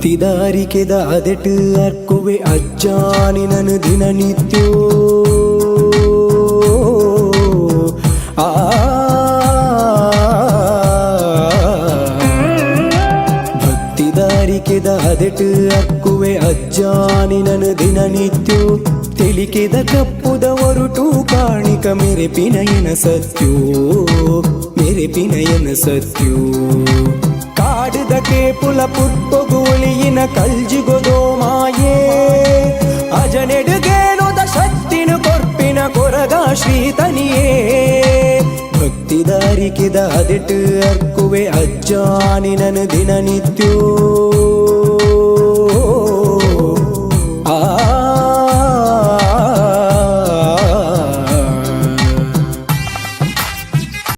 ಭಕ್ತಿದಾರಿಕೆದ ಅದೆಟ್ಟು ಅರ್ಕುವೆ ಅಜ್ಜಾನಿ ನನು ದಿನನಿತ್ಯೋ ಭಕ್ತಿದಾರಿಕೆದ ಅದೆಟ್ಟು ಅರ್ಕುವೆ ಅಜ್ಜಾನಿ ನನು ದಿನನಿತ್ಯೋ ತಿಳಿಕೆದ ಕಪ್ಪುದ ಹೊರಟು ಕಾಣಿಕ ಮೆರೆಪಿನಯನ ಸತ್ಯೋ ಮೆರೆಪಿನಯನ ಸತ್ಯೋ ಕಾಡಿದಕ್ಕೆ ಪುಲ ಪುಟ್ಪೊಗುಳಿಯಿನ ಕಲ್ಜಿಗೊದೋ ಮಾಯೇ ಅಜನೆಡುಗೇನೋದ ಶಕ್ತಿನ ಕೊರ್ಪಿನ ಕೊರಗ ಶ್ರೀತನಿಯೇ ಭಕ್ತಿದಾರಿಕೆದ ಅದೆಟ್ಟು ಅರ್ಕುವೆ ಅಜ್ಜಾನಿ ನನು ದಿನನಿತ್ಯೋ